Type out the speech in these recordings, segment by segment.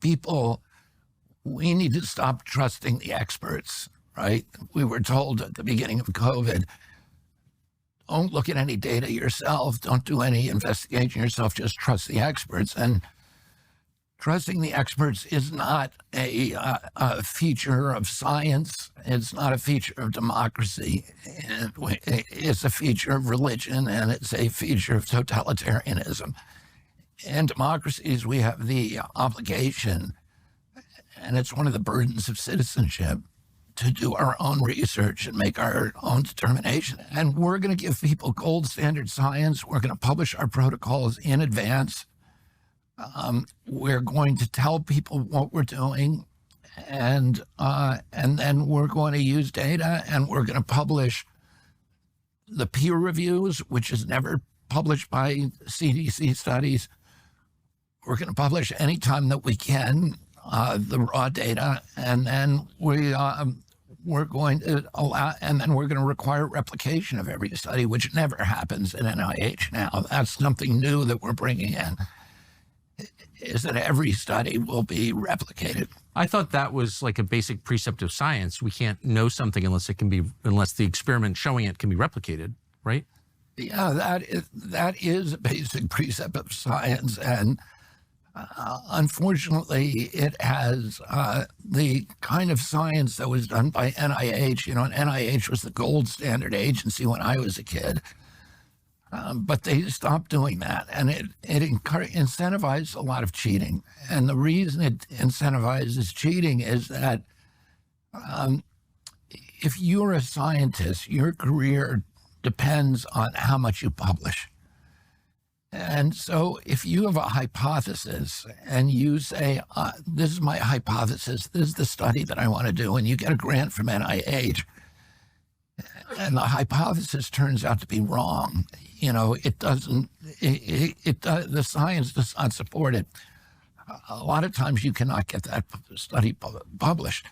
people, we need to stop trusting the experts, right? We were told at the beginning of COVID, don't look at any data yourself, don't do any investigation yourself, just trust the experts. And trusting the experts is not a feature of science. It's not a feature of democracy. It's a feature of religion, and it's a feature of totalitarianism. In democracies, we have the obligation, and it's one of the burdens of citizenship, to do our own research and make our own determination. And we're going to give people gold standard science. We're going to publish our protocols in advance. We're going to tell people what we're doing, and then we're going to use data, and we're going to publish the peer reviews, which is never published by CDC studies. We're going to publish anytime that we can the raw data, and then we're going to allow, and then we're going to require replication of every study, which never happens in NIH now. That's something new that we're bringing in, is that every study will be replicated. I thought that was like a basic precept of science. We can't know something unless the experiment showing it can be replicated, right? Yeah, that is a basic precept of science, and unfortunately, it has the kind of science that was done by NIH. And NIH was the gold standard agency when I was a kid. But they stopped doing that, and it incentivized a lot of cheating. And the reason it incentivizes cheating is that if you're a scientist, your career depends on how much you publish. And so if you have a hypothesis and you say, this is my hypothesis, this is the study that I want to do, and you get a grant from NIH, and the hypothesis turns out to be wrong, it doesn't, the science does not support it. A lot of times you cannot get that study published.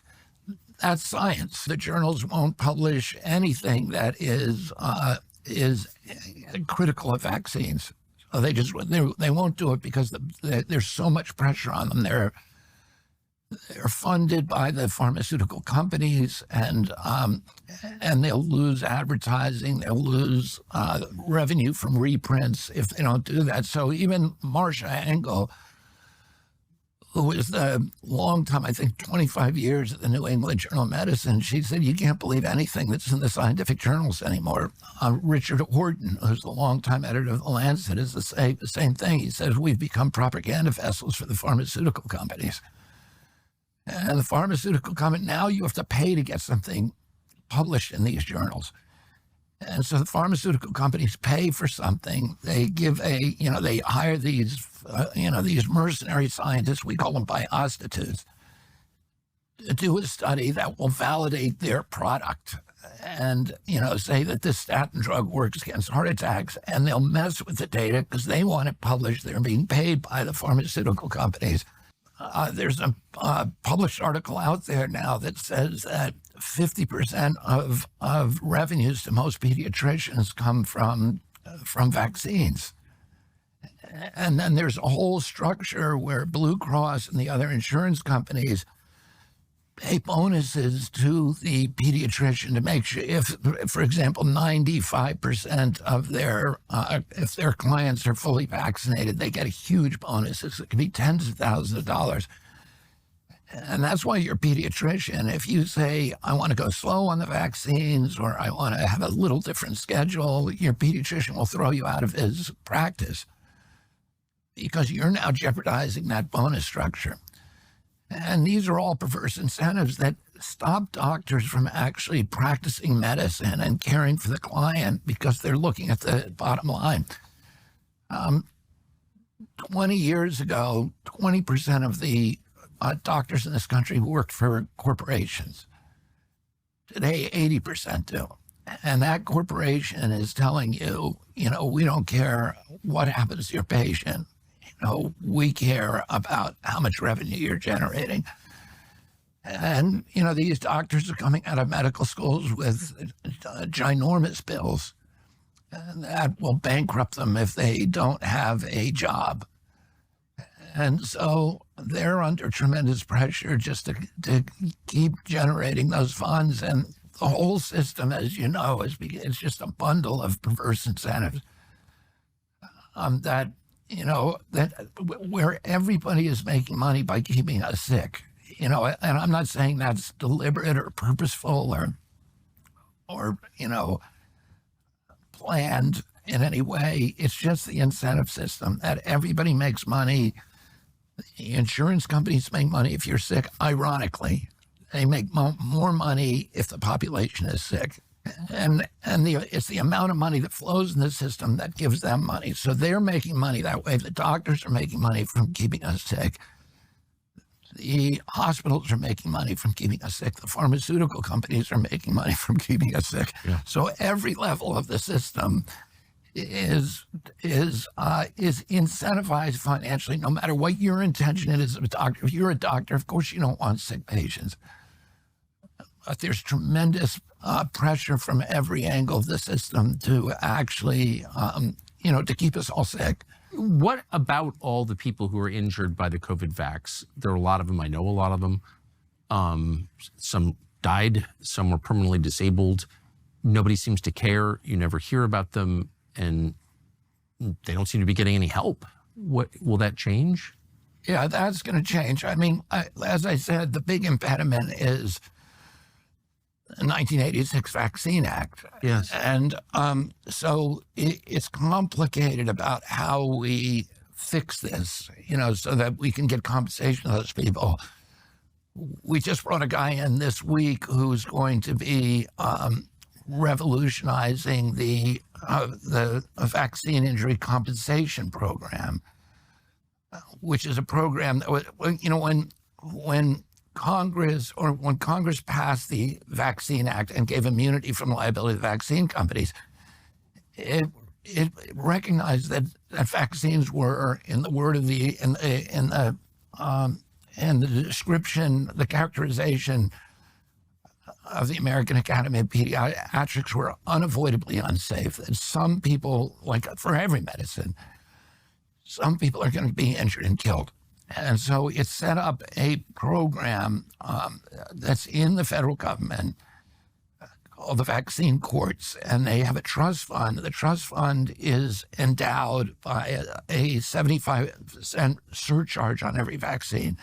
That's science. The journals won't publish anything that is critical of vaccines. They won't do it because there's so much pressure on them. They're funded by the pharmaceutical companies, and they'll lose advertising. They'll lose revenue from reprints if they don't do that. So even Marcia Engel, who was the long time, I think 25 years at the New England Journal of Medicine, she said, you can't believe anything that's in the scientific journals anymore. Richard Horton, who's the longtime editor of The Lancet, is the same thing. He says, we've become propaganda vessels for the pharmaceutical companies. And the pharmaceutical company, now you have to pay to get something published in these journals. And so the pharmaceutical companies pay for something. They give they hire these, these mercenary scientists, we call them biostitutes, to do a study that will validate their product and, say that this statin drug works against heart attacks, and they'll mess with the data because they want it published. They're being paid by the pharmaceutical companies. There's a published article out there now that says that 50% of revenues to most pediatricians come from vaccines. And then there's a whole structure where Blue Cross and the other insurance companies pay bonuses to the pediatrician to make sure, if, for example, 95% of if their clients are fully vaccinated, they get huge bonuses. It could be tens of thousands of dollars. And that's why you're a pediatrician. If you say, I want to go slow on the vaccines, or I want to have a little different schedule, your pediatrician will throw you out of his practice because you're now jeopardizing that bonus structure. And these are all perverse incentives that stop doctors from actually practicing medicine and caring for the client because they're looking at the bottom line. 20 years ago, 20% of the doctors in this country worked for corporations. Today, 80% do. And that corporation is telling you, we don't care what happens to your patient. We care about how much revenue you're generating. And, these doctors are coming out of medical schools with ginormous bills, and that will bankrupt them if they don't have a job. And so they're under tremendous pressure just to keep generating those funds. And the whole system, as you know, it's just a bundle of perverse incentives that where everybody is making money by keeping us sick. And I'm not saying that's deliberate or purposeful or planned in any way. It's just the incentive system that everybody makes money. The insurance companies make money if you're sick. Ironically, they make more money if the population is sick. And it's the amount of money that flows in the system that gives them money. So they're making money that way. The doctors are making money from keeping us sick. The hospitals are making money from keeping us sick. The pharmaceutical companies are making money from keeping us sick. Yeah. So every level of the system is incentivized financially, no matter what your intention is as a doctor. If you're a doctor, of course you don't want sick patients. But there's tremendous pressure from every angle of the system to actually, to keep us all sick. What about all the people who are injured by the COVID vax? There are a lot of them. I know a lot of them. Some died. Some were permanently disabled. Nobody seems to care. You never hear about them, and they don't seem to be getting any help. What will that change? Yeah, that's going to change. I mean, as I said, the big impediment is the 1986 Vaccine Act. Yes. And so it's complicated about how we fix this, so that we can get compensation to those people. We just brought a guy in this week who's going to be revolutionizing the vaccine injury compensation program, which is a program that, when Congress passed the Vaccine Act and gave immunity from liability to vaccine companies, it recognized that vaccines were, in the word of the description, the characterization of the American Academy of Pediatrics, were unavoidably unsafe. And some people, like for every medicine, some people are going to be injured and killed. And so it set up a program that's in the federal government called the Vaccine Courts, and they have a trust fund. The trust fund is endowed by a 75% surcharge on every vaccine.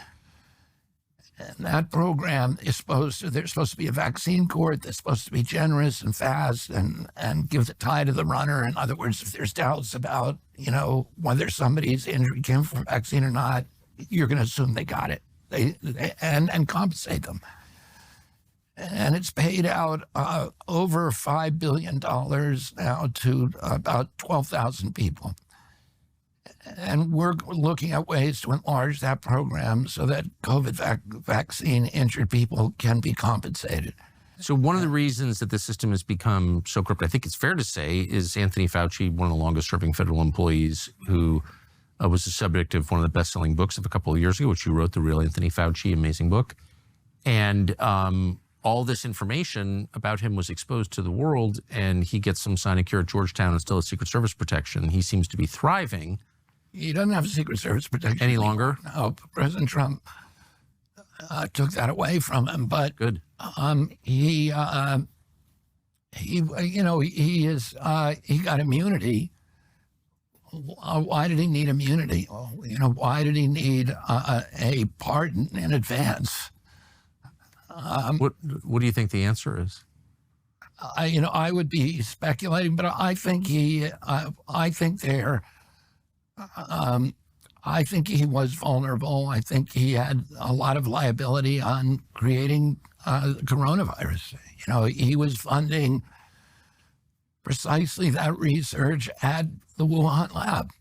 And that program is there's supposed to be a vaccine court that's supposed to be generous and fast and give the tie to the runner. In other words, if there's doubts about, whether somebody's injury came from a vaccine or not, you're going to assume they got it and compensate them. And it's paid out over $5 billion now to about 12,000 people. And we're looking at ways to enlarge that program so that COVID vaccine injured people can be compensated. So one of the reasons that the system has become so corrupt, I think it's fair to say, is Anthony Fauci, one of the longest serving federal employees, who was the subject of one of the best-selling books of a couple of years ago, which you wrote, The Real Anthony Fauci, amazing book. And all this information about him was exposed to the world, and he gets some sinecure at Georgetown and still has Secret Service protection. He seems to be thriving. He doesn't have Secret Service protection any longer. No, President Trump took that away from him. But good. He got immunity. Why did he need immunity? Why did he need a pardon in advance? What do you think the answer is? I would be speculating, but I think he was vulnerable. I think he had a lot of liability on creating the coronavirus. He was funding precisely that research at the Wuhan lab.